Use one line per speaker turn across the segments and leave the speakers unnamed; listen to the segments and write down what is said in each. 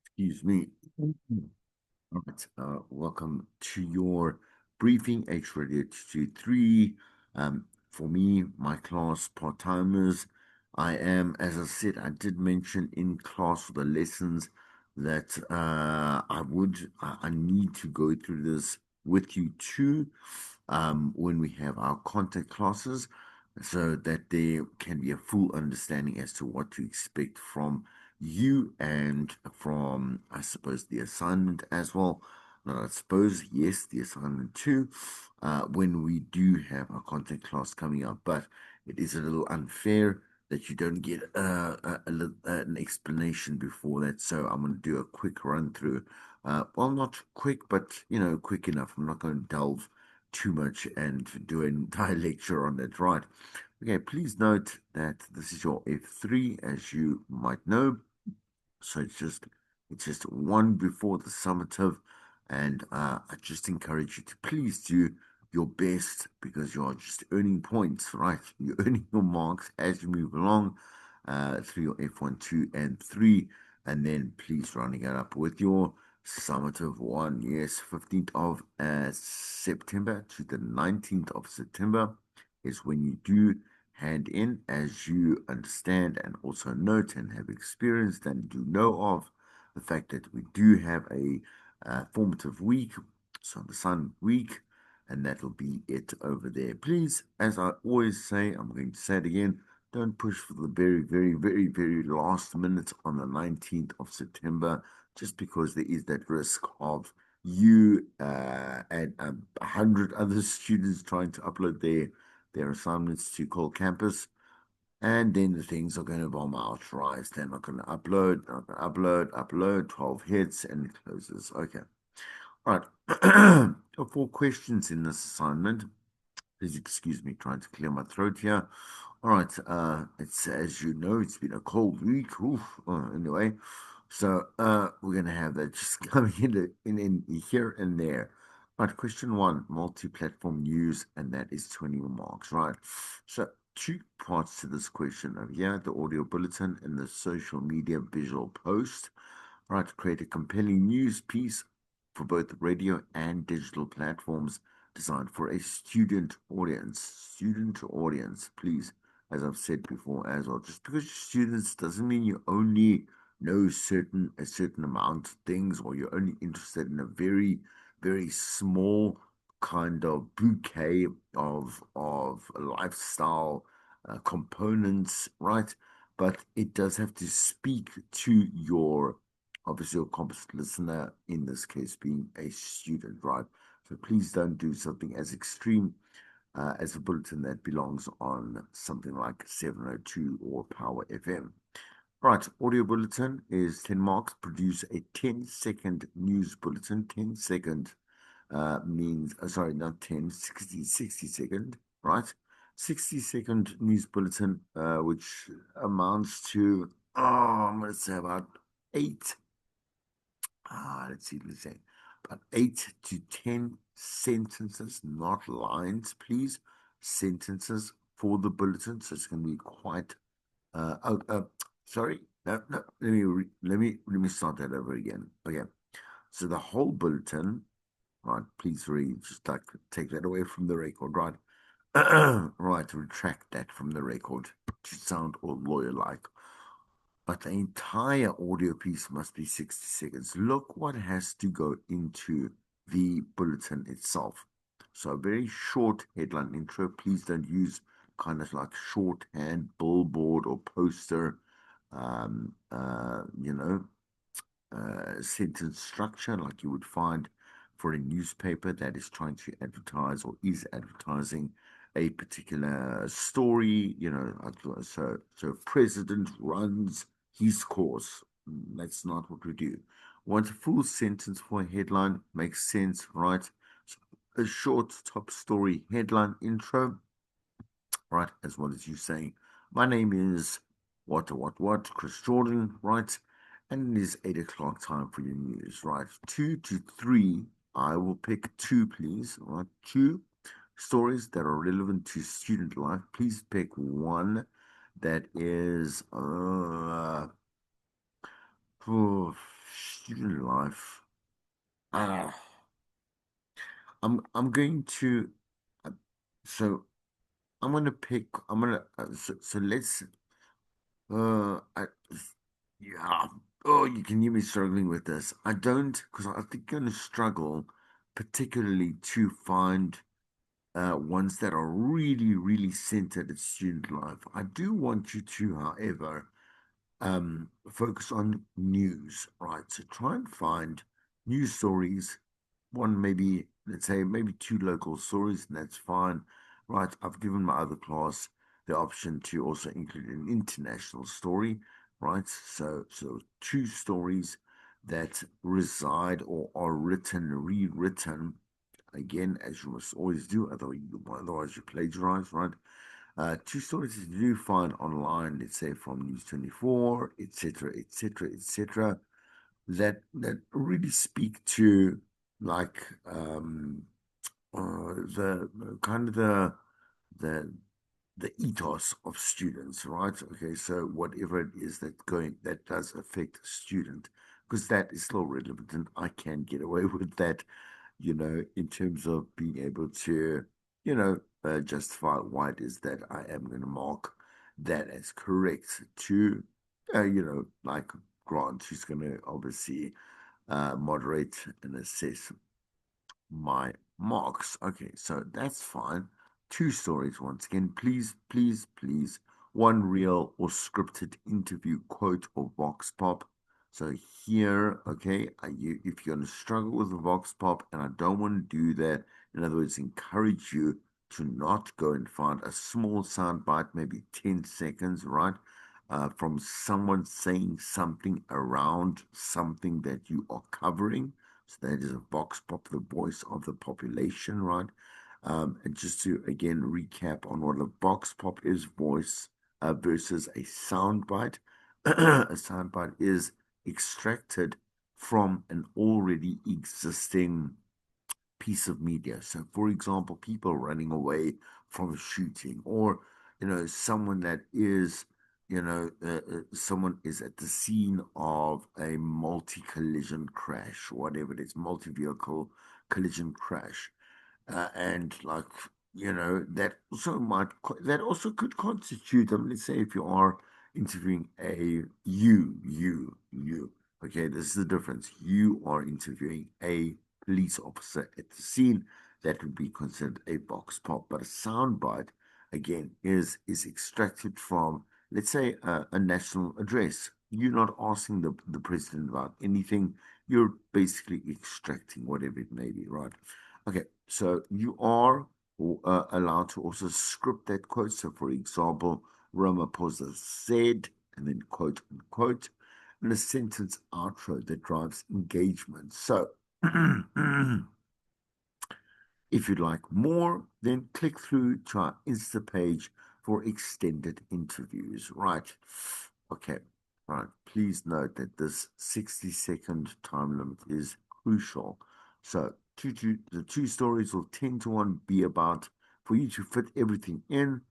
Excuse me. All right. Welcome to your briefing, H-rated to 3. For me, my class part-timers, I am, as I said, I did mention in class for the lessons that I need to go through this with you too, when we have our contact classes, so that there can be a full understanding as to what to expect from you and from, I suppose, the assignment as well. Now, I suppose, yes, the assignment too, when we do have our content class coming up, but it is a little unfair that you don't get an explanation before that. So I'm going to do a quick run through. Well, not quick, but quick enough. I'm not going to delve too much and do an entire lecture on that, right? Okay, please note that this is your F3, as you might know. So it's just one before the summative, and I just encourage you to please do your best because you are just earning points, right? You're earning your marks as you move along through your F1, 2, and 3, and then please rounding it up with your summative one. Yes, 15th of September to the 19th of September is when you do hand in, as you understand and also note and have experienced and do know of the fact that we do have a formative week, so the Sun week, and that'll be it over there. Please, as I always say, I'm going to say it again, don't push for the very, very, very, very last minute on the 19th of September, just because there is that risk of you and 100 other students trying to upload their assignments to Call Campus. And then the things are going to bomb out, right? They're not going to upload, they're not going to upload, 12 hits, and it closes. Okay. All right. 4 questions in this assignment. Please excuse me, trying to clear my throat here. All right. It's, as you know, it's been a cold week. Oof. Anyway, so we're gonna have that just coming in here and there. Right, question one, multi-platform news, and that is 20 marks, right? So two parts to this question over here, the audio bulletin and the social media visual post. Right, create a compelling news piece for both radio and digital platforms designed for a student audience. Student audience, please, as I've said before as well. Just because you're students doesn't mean you only know a certain amount of things, or you're only interested in a very, very small kind of bouquet of lifestyle components, right? But it does have to speak to your, obviously, your competent listener, in this case being a student, right? So please don't do something as extreme as a bulletin that belongs on something like 702 or Power FM. Right, audio bulletin is 10 marks. Produce a 10-second news bulletin. 10-second means, sorry, not 10, 60 second, right? 60-second news bulletin, which amounts to, I'm going to say about eight, let's say, about 8 to 10 sentences, not lines, please. Sentences for the bulletin. So it's going to be quite, sorry, no, no, let me start that over again. Okay. So the whole bulletin, right? Please read, just like take that away from the record, right? Right, retract that from the record to sound all lawyer like. But the entire audio piece must be 60 seconds. Look what has to go into the bulletin itself. So a very short headline intro. Please don't use kind of like shorthand billboard or poster, um, uh, you know, sentence structure like you would find for a newspaper that is trying to advertise or is advertising a particular story. So president runs his course. That's not what we do. Want a full sentence for a headline? Makes sense, right? So a short top story headline intro, right? As well as you saying, my name is what, Chris Jordan, right? And it is 8 o'clock time for your news, right? 2 to 3, I will pick two, please, right? Two stories that are relevant to student life. Please pick one that is student life, uh, I'm going to uh, so I'm gonna pick. I'm gonna so let's I, yeah. Oh, you can hear me struggling with this. I don't because I think you're gonna struggle, particularly to find ones that are really, really centered at student life. I do want you to, however, focus on news, right? So try and find news stories, one maybe, let's say, maybe two local stories, and that's fine, right? I've given my other class the option to also include an international story, right? So two stories that reside or are written, rewritten, again, as you must always do, otherwise you plagiarize, right? Two stories that you do find online, let's say from News 24, etc., etc., etc., that really speak to like the kind of the the ethos of students, right? Okay, so whatever it is that does affect a student, because that is still relevant, and I can get away with that, in terms of being able to, justify why it is that I am going to mark that as correct to, like Grant, who's going to obviously moderate and assess my marks. Okay, so that's fine. Two stories once again. Please, please, please. One real or scripted interview quote or vox pop. So here, okay, if you're going to struggle with a vox pop, and I don't want to do that, in other words, encourage you to not go and find a small sound bite, maybe 10 seconds, right? From someone saying something around something that you are covering. So that is a vox pop, the voice of the population, right? And just to again recap on what a vox pop is, voice versus a soundbite. A soundbite is extracted from an already existing piece of media. So, for example, people running away from a shooting, or someone that is, someone is at the scene of a multi-collision crash, whatever it is, multi-vehicle collision crash, and like that also could constitute. Let's say if you are interviewing you. Okay, this is the difference. You are interviewing a police officer at the scene. That would be considered a box pop, but a soundbite again is extracted from, let's say, a national address. You're not asking the president about anything. You're basically extracting whatever it may be, right? Okay, so you are allowed to also script that quote. So, for example, Ramaphosa said, and then quote unquote, and a sentence outro that drives engagement. So, if you'd like more, then click through to our Insta page for extended interviews. Right. Okay. Right. Please note that this 60-second time limit is crucial. So the two stories will 10 to 1 be about, for you to fit everything in,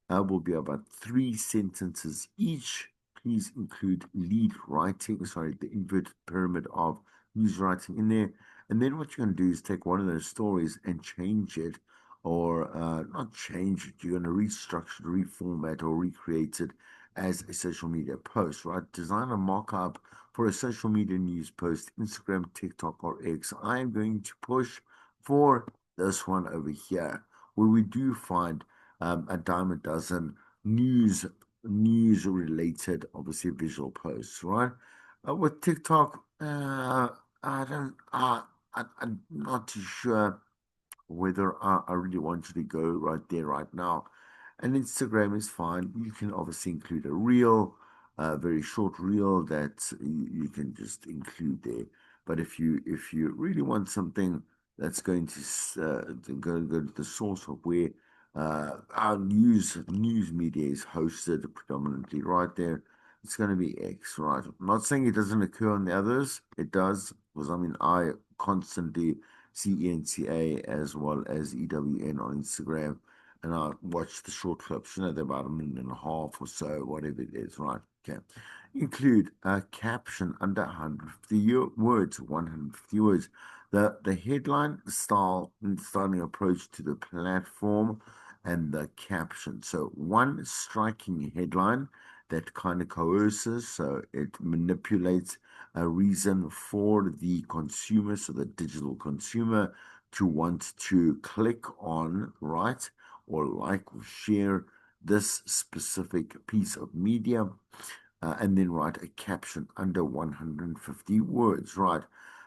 will be about 3 sentences each. Please include lead writing, sorry, the inverted pyramid of news writing in there. And then what you're going to do is take one of those stories and change it, or not change it, you're going to restructure, reformat, or recreate it as a social media post, right? Design a mock-up for a social media news post, Instagram, TikTok, or X. I am going to push for this one over here, where we do find a dime a dozen news related, obviously visual posts, right? With TikTok, I don't, I'm not too sure whether I really want you to go right there right now. And Instagram is fine. You can obviously include a reel, a very short reel that you can just include there. But if you really want something that's going to go to the source of where our news media is hosted predominantly, right there, it's going to be X, right? I'm not saying it doesn't occur on the others. It does, because I mean I constantly CENCA as well as EWN on Instagram, and I watch the short clips. They're about a minute and a half or so, whatever it is, right? Okay. include a caption under 150 words, 150 words. The headline, style, and styling approach to the platform, and the caption. So one striking headline that kind of coerces, so it manipulates a reason for the consumer, so the digital consumer, to want to click on, right, or like or share this specific piece of media, and then write a caption under 150 words, right?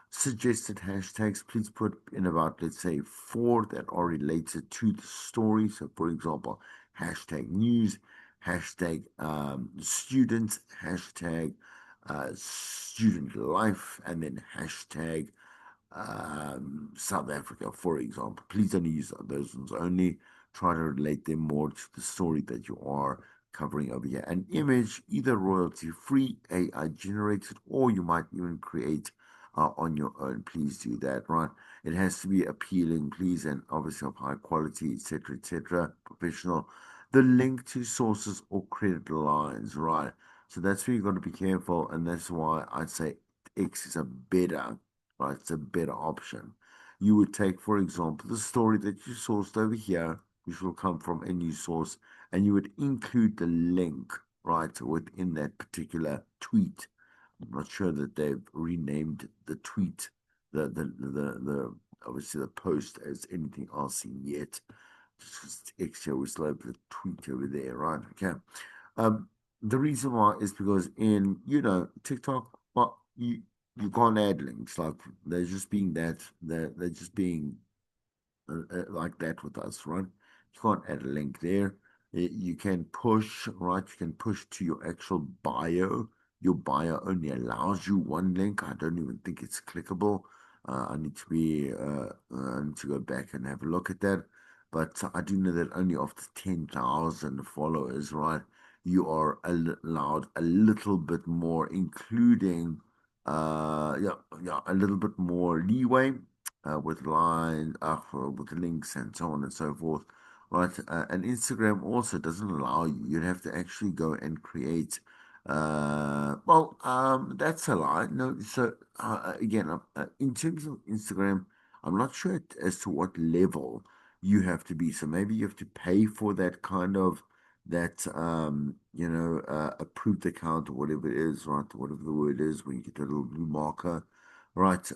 Suggested hashtags, please put in about, let's say, four that are related to the story. So, for example, hashtag news, hashtag students, hashtag student life, and then hashtag South Africa, for example. Please don't use those ones only. Try to relate them more to the story that you are covering over here. An image, either royalty free, AI generated, or you might even create on your own. Please do that, right? It has to be appealing, please, and obviously of high quality, etc., professional. The link to sources or credit lines, right? So that's where you've got to be careful, and that's why I'd say X is a better, right? It's a better option. You would take, for example, the story that you sourced over here, which will come from a news source, and you would include the link, right, within that particular tweet. I'm not sure that they've renamed the tweet, the obviously the post, as anything else yet. Just extra, we still have the tweet over there, right? Okay. Um, the reason why is because in TikTok, well, you can't add links. Like they're just being they're just being like that with us, right? You can't add a link there. You can push, right? You can push to your actual bio. Your bio only allows you one link. I don't even think it's clickable. I need to go back and have a look at that. But I do know that only after 10,000 followers, right, you are allowed a little bit more, including, yeah, a little bit more leeway with line, with links and so on and so forth, right? And Instagram also doesn't allow you. You'd have to actually go and create. That's a lie. No, so again, in terms of Instagram, I'm not sure as to what level you have to be. So maybe you have to pay for that kind of approved account or whatever it is, right? Whatever the word is, when you get that little blue marker, right?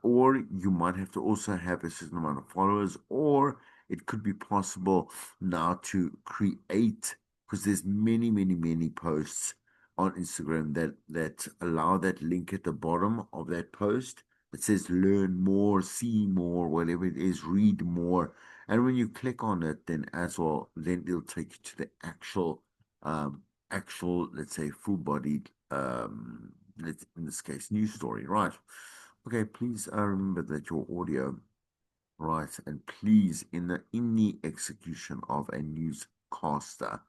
Or you might have to also have a certain amount of followers, or it could be possible now to create, because there's many, many, many posts on Instagram that allow that link at the bottom of that post that says learn more, see more, whatever it is, read more. And when you click on it, then as well, then it'll take you to the um, let's say, full-bodied, in this case, news story, right? Okay, please remember that your audio, right, and please, in the execution of a newscaster,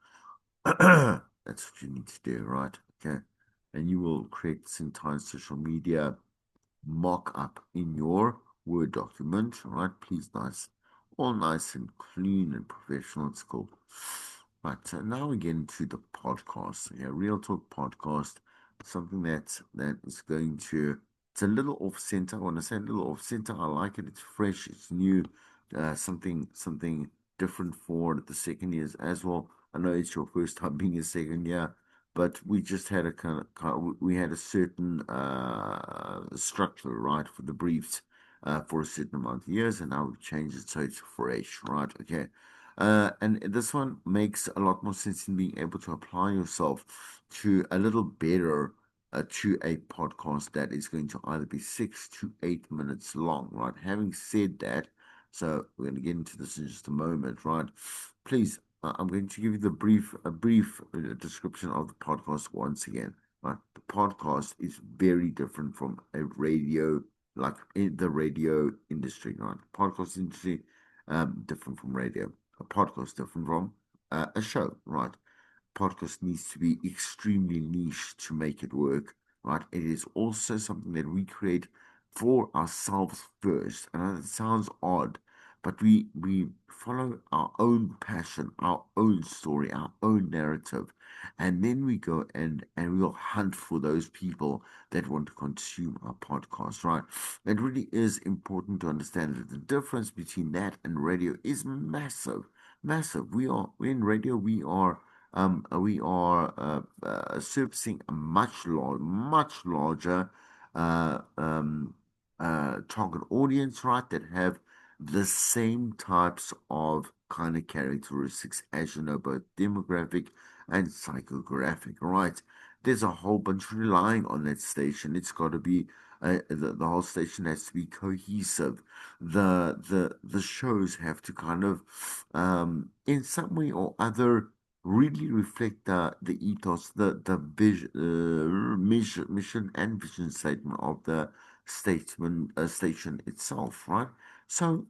that's what you need to do, right? Okay, and you will create this entire social media mock up in your Word document, right? Please, all nice and clean and professional. It's cool. But now we get into the podcast. Yeah, Real Talk podcast, something that is going to. It's a little off center. I want to say a little off center. I like it. It's fresh. It's new. Something different for the second years as well. I know it's your first time being a second year, but we just had a we had a certain structure, right, for the briefs for a certain amount of years, and now we've changed it so it's fresh, right? Okay. And this one makes a lot more sense in being able to apply yourself to a little better to a podcast that is going to either be 6 to 8 minutes long, right? Having said that, so we're going to get into this in just a moment, right? Please, I'm going to give you a brief description of the podcast once again. Right, the podcast is very different from a radio, like in the radio industry. Right, podcast industry, different from radio. A podcast different from a show. Right, podcast needs to be extremely niche to make it work. Right, it is also something that we create for ourselves first. And it sounds odd, but we follow our own passion, our own story, our own narrative, and then we go and we'll hunt for those people that want to consume our podcast, right? It really is important to understand that the difference between that and radio is massive, massive. We in radio, we are servicing a much larger uh, um, target audience, right? That have the same types of kind of characteristics as you know, both demographic and psychographic, right? There's a whole bunch relying on that station. It's got to be the whole station has to be cohesive. The shows have to kind of in some way or other really reflect the ethos, the vision, mission and vision statement of the station itself, right? So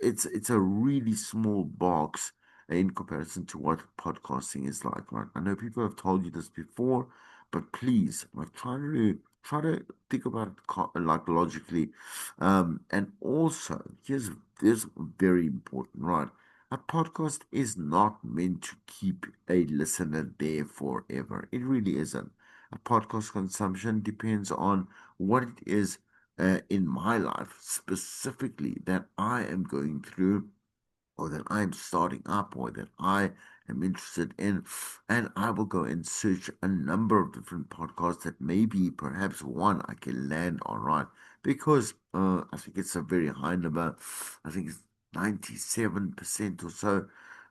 it's a really small box in comparison to what podcasting is like, right? I know people have told you this before, but please, like, try to think about it like logically, and also here's very important, right? A podcast is not meant to keep a listener there forever. It really isn't. A podcast consumption depends on what it is in my life specifically that I am going through or that I'm starting up or that I am interested in. And I will go and search a number of different podcasts that maybe perhaps one I can land on, right? Because I think it's a very high number. I think it's 97% or so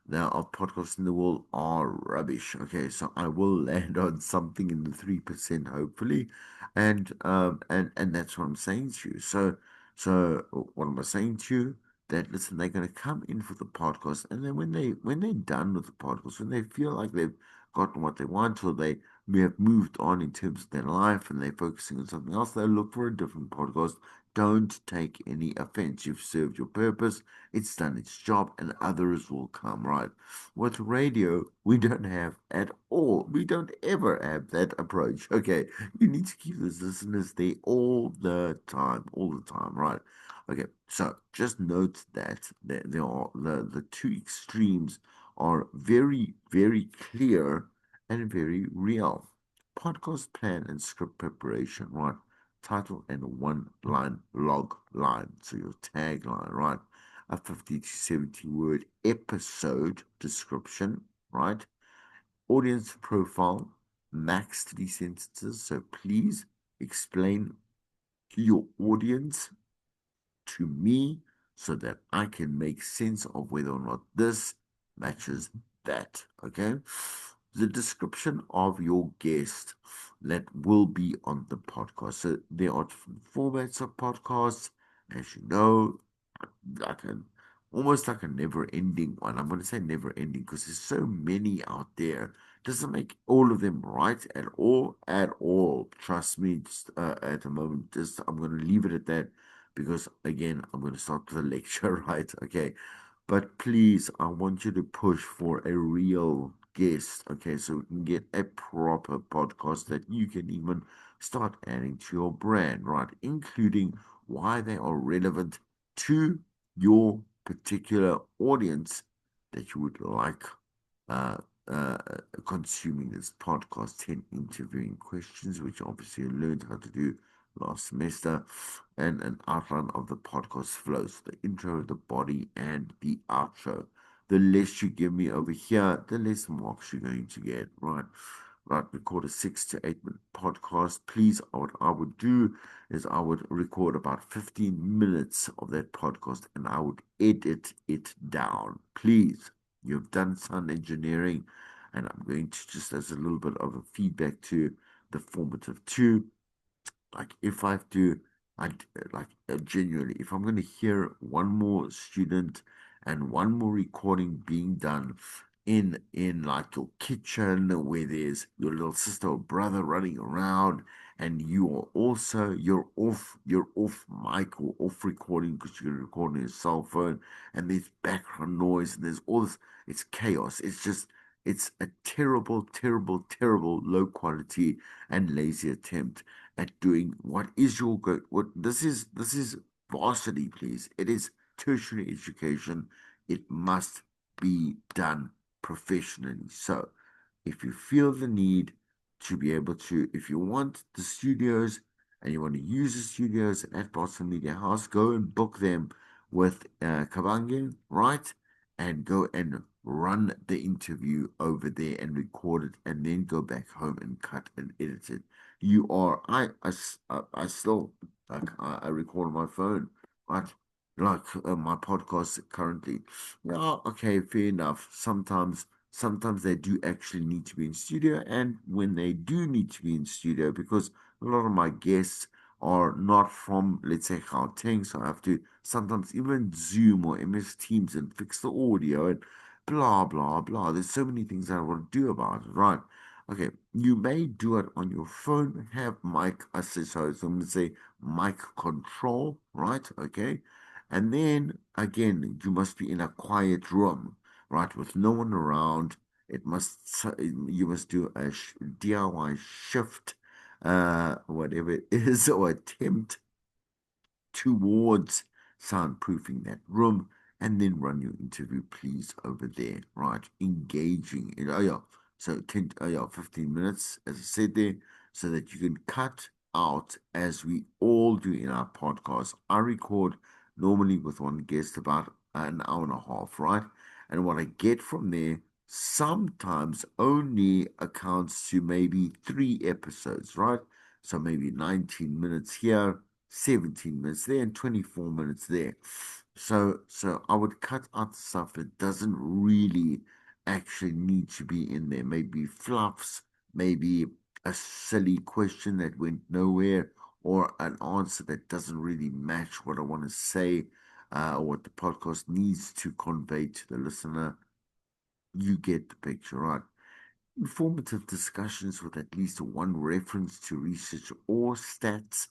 now of podcasts in the world are rubbish. Okay, so I will land on something in the 3%, hopefully. And that's what I'm saying to you. So what am I saying to you? That listen, they're going to come in for the podcast, and then when they're done with the podcast, when they feel like they've gotten what they want, or they may have moved on in terms of their life, and they're focusing on something else, they'll look for a different podcast. Don't take any offense. You've served your purpose. It's done its job, and others will come. Right? With radio, we don't have at all. We don't ever have that approach. Okay, you need to keep those listeners there all the time. Right? Okay, so just note that there are the two extremes are very, very clear and very real. Podcast plan and script preparation, right? Title and one line log line. So your tagline, right? A 50 to 70 word episode description, right? Audience profile, max 3 sentences. So please explain to your audience to me so that I can make sense of whether or not this matches that. Okay. The description of your guest that will be on the podcast. So there are different formats of podcasts, as you know, like an almost like a never ending one. I'm going to say never ending because there's so many out there. Doesn't make all of them right at all, at all. Trust me, just at the moment, just I'm going to leave it at that because again, I'm going to start with a lecture, right? Okay, but please, I want you to push for a real guest, okay, so we can get a proper podcast that you can even start adding to your brand, right? Including why they are relevant to your particular audience that you would like uh, uh, consuming this podcast. 10 interviewing questions, which obviously I learned how to do last semester, and an outline of the podcast flows, the intro, the body, and the outro. The less you give me over here, the less marks you're going to get, right? Right, record a 6 to 8 minute podcast. Please, what I would do is I would record about 15 minutes of that podcast and I would edit it down. Please, you've done sound engineering, and I'm going to just as a little bit of a feedback to the formative two, like if I have to, I like genuinely, if I'm going to hear one more student and one more recording being done in like your kitchen where there's your little sister or brother running around and you're off mic or off recording because you're recording your cell phone and there's background noise and there's all this, it's chaos. It's a terrible, terrible, terrible low quality and lazy attempt at doing what is your go what this is varsity, please. It is tertiary education, it must be done professionally. So if you feel the need to be able to, if you want the studios and you want to use the studios at Boston Media House, go and book them with Kavange, right? And go and run the interview over there and record it and then go back home and cut and edit it. You are, I still, like, I record on my phone, right? Like my podcast currently. Yeah, okay, fair enough. Sometimes they do actually need to be in studio, and when they do need to be in studio, because a lot of my guests are not from, let's say, Gauteng, so I have to sometimes even Zoom or MS Teams and fix the audio and blah blah blah. There's so many things I want to do about it, right? Okay, you may do it on your phone, have mic assist, so I'm going to say mic control, right? Okay, and then again, you must be in a quiet room, right, with no one around. It must you must do a DIY shift, whatever it is, or attempt towards soundproofing that room, and then run your interview, please, over there, right? Engaging in, oh yeah, so 10, oh yeah, 15 minutes, as I said there, so that you can cut out, as we all do in our podcast. I record normally with one guest about an hour and a half, right? And what I get from there sometimes only accounts to maybe 3 episodes, right? So maybe 19 minutes here, 17 minutes there, and 24 minutes there. So I would cut out stuff that doesn't really actually need to be in there. Maybe fluffs, maybe a silly question that went nowhere, or an answer that doesn't really match what I want to say, or what the podcast needs to convey to the listener. You get the picture, right? Informative discussions with at least one reference to research or stats,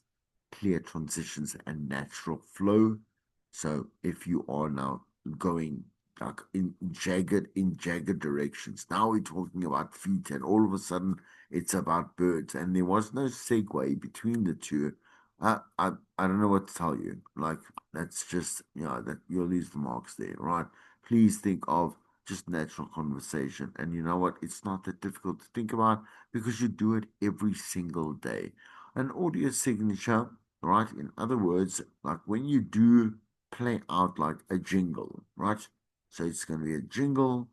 clear transitions, and natural flow. So if you are now going like in jagged directions, now we're talking about feet, and all of a sudden it's about birds, and there was no segue between the two. I don't know what to tell you. Like, that's just, that you'll lose the marks there, right? Please think of just natural conversation. And you know what? It's not that difficult to think about, because you do it every single day. An audio signature, right? In other words, like when you do play out like a jingle, right? So it's going to be a jingle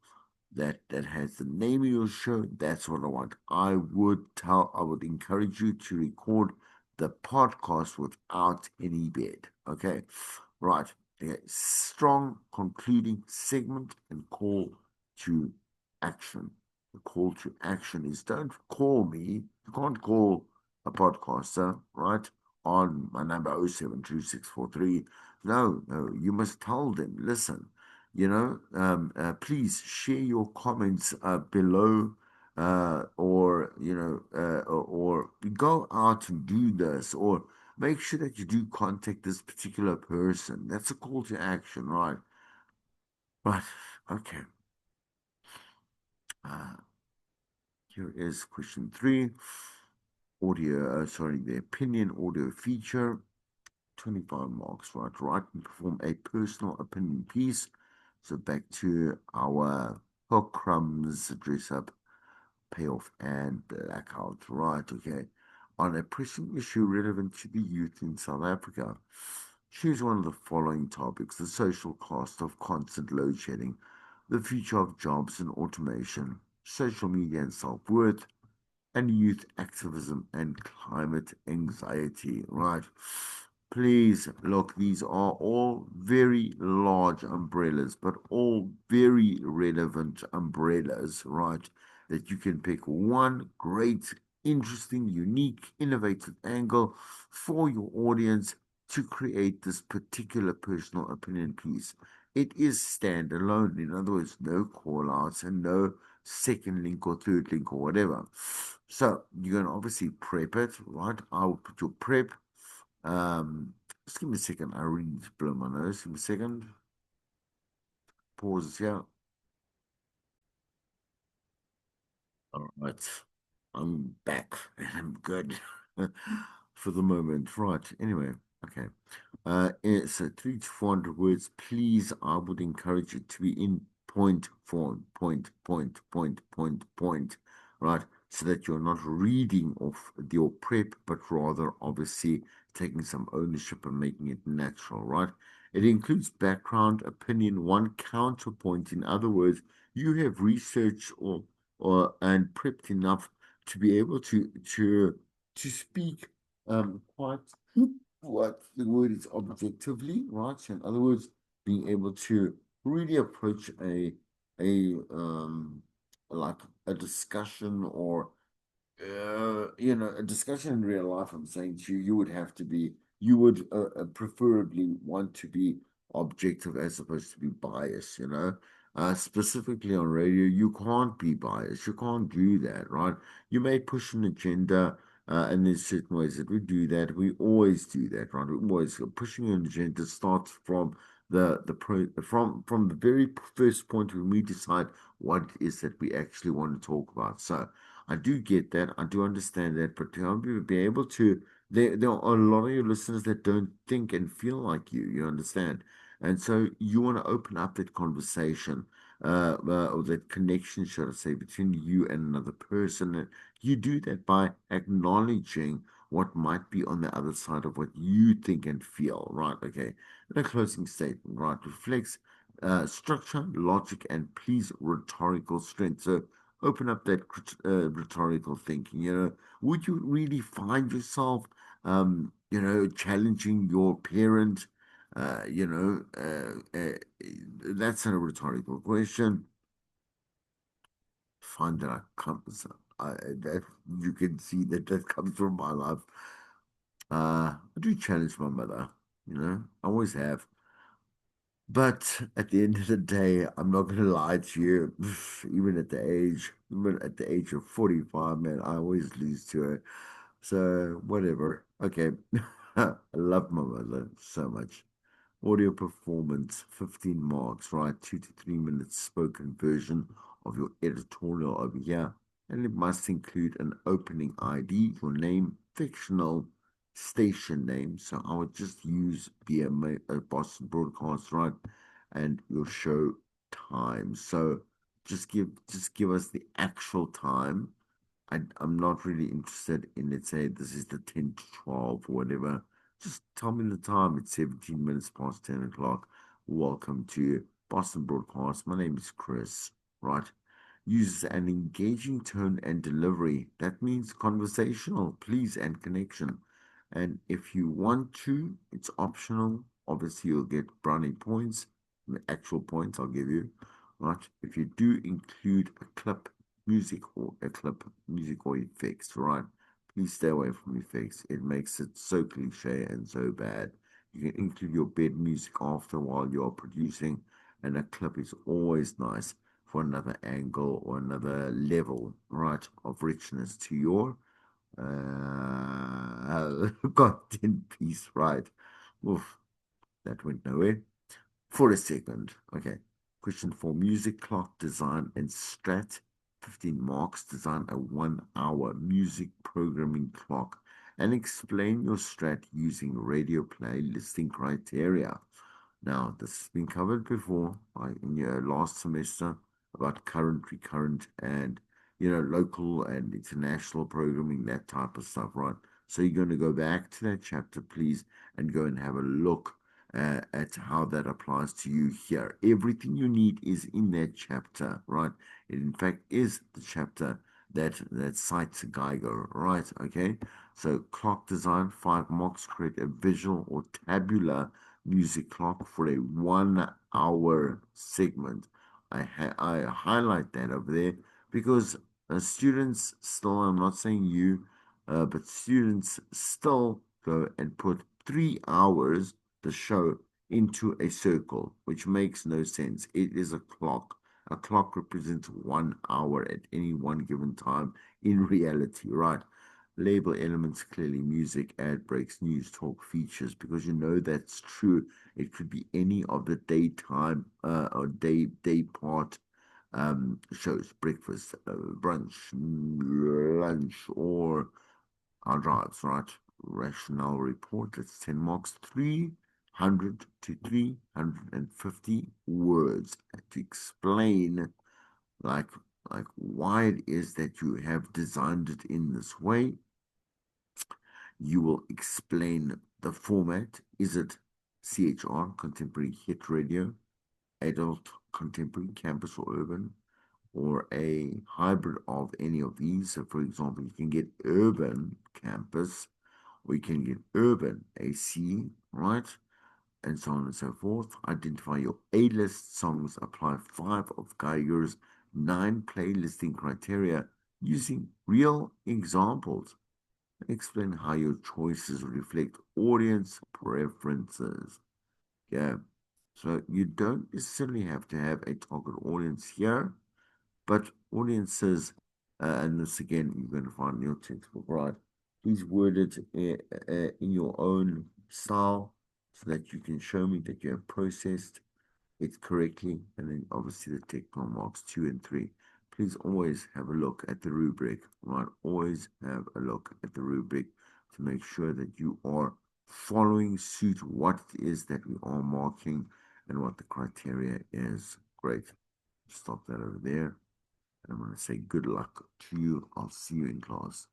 that has the name of your show. That's what I want. I would encourage you to record the podcast without any bed. Okay, right. Okay. Strong concluding segment and call to action. The call to action is, don't call me. You can't call a podcaster, right? On my number 072643. No, no, you must tell them, listen, please share your comments below, or or go out and do this, or make sure that you do contact this particular person. That's a call to action, right? Right. Okay. Uh, Here is question 3. Audio, sorry, the opinion audio feature, 25 marks, right? Write and perform a personal opinion piece. So back to our hook, crumbs, dress up, payoff, and blackout, right? Okay. On a pressing issue relevant to the youth in South Africa, choose one of the following topics: the social cost of constant load shedding, the future of jobs and automation, social media and self worth, and youth activism and climate anxiety, right? Please look, these are all very large umbrellas, but all very relevant umbrellas, right? That you can pick one great, interesting, unique, innovative angle for your audience to create this particular personal opinion piece. It is standalone. In other words, no call outs and no second link or third link or whatever. So you're going to obviously prep it, right? I'll put your prep. Just give me a second. I really need to blow my nose. Give me a second. Pause here. All right. I'm back and I'm good for the moment. Right. Anyway, Okay. So 3 to 400 words, please. I would encourage it to be in point form, point, right? So that you're not reading off your prep, but rather obviously taking some ownership and making it natural, right? It includes background, opinion, one counterpoint. In other words, you have researched or and prepped enough to be able to speak quite what the word is objectively, right? So in other words, being able to really approach a like a discussion or a discussion in real life. I'm saying to you, you would preferably want to be objective as opposed to be biased, you know. Specifically on radio, you can't be biased. You can't do that, right? You may push an agenda, and there's certain ways that we do that. We always do that, right? We always pushing an agenda starts from from the very first point when we decide what it is that we actually want to talk about. So I do get that. I do understand that. But to help you be able to, there are a lot of your listeners that don't think and feel like you understand? And so you want to open up that conversation, or that connection, should I say, between you and another person. And you do that by acknowledging what might be on the other side of what you think and feel, right? Okay. And a closing statement, right, reflects structure, logic, and please rhetorical strength. So open up that rhetorical thinking. Would you really find yourself, challenging your parent? That's not a rhetorical question. Find that I come, that you can see that that comes from my life. I do challenge my mother. I always have. But at the end of the day, I'm not going to lie to you. Even at the age of 45, man, I always lose to her. So whatever. Okay. I love my mother so much. Audio performance, 15 marks, right? 2 to 3 minutes spoken version of your editorial over here. And it must include an opening ID, your name, fictional station name. So I would just use BMA, Boston Broadcast, right? And your show time. So just give us the actual time. I'm not really interested in, let's say, this is the 10 to 12 or whatever. Just tell me the time. It's 17 minutes past 10 o'clock. Welcome to Boston Broadcast. My name is Chris, right? Uses an engaging tone and delivery. That means conversational, please, and connection. And if you want to, it's optional. Obviously, you'll get brownie points, the actual points I'll give you, right? If you do include a clip, music or effects, right? Please stay away from effects. It makes it so cliche and so bad. You can include your bed music after while you're producing, and a clip is always nice for another angle or another level, right, of richness to your content piece, right? Oof, that went nowhere for a second. Okay. Question 4, music clock design and strat. 15 marks. Design a 1 hour music programming clock and explain your strat using radio play listing criteria. Now, this has been covered before in your last semester about current, recurrent, and local and international programming, that type of stuff, right? So you're going to go back to that chapter, please, and go and have a look at how that applies to you here. Everything you need is in that chapter, right? It in fact is the chapter that cites Geiger, right? Okay. So clock design, 5 marks, create a visual or tabular music clock for a 1 hour segment. I highlight that over there because students still, I'm not saying you, but students still go and put 3 hours the show into a circle, which makes no sense. It is a clock. A clock represents 1 hour at any one given time in reality, right? Label elements clearly music, ad breaks, news, talk, features, because you know that's true. It could be any of the daytime or day part shows, breakfast, brunch, lunch, or our drives, right? rationale report. That's 10 marks, 300 to 350 words to explain like why it is that you have designed it in this way. You will explain the format. Is it CHR, contemporary hit radio, adult, contemporary, campus or urban, or a hybrid of any of these? So for example, you can get urban campus, or you can get urban AC, right? And so on and so forth. Identify your A-list songs. Apply 5 of Geiger's 9 playlisting criteria using real examples. Explain how your choices reflect audience preferences. Yeah. So you don't necessarily have to have a target audience here, but audiences, and this again, you're going to find in your textbook, right? Please word it in your own style so that you can show me that you have processed it correctly. And then obviously the technical marks 2 and 3. Please always have a look at the rubric, right? Always have a look at the rubric to make sure that you are following suit what it is that we are marking and what the criteria is. Great. Stop that over there. And I'm going to say good luck to you. I'll see you in class.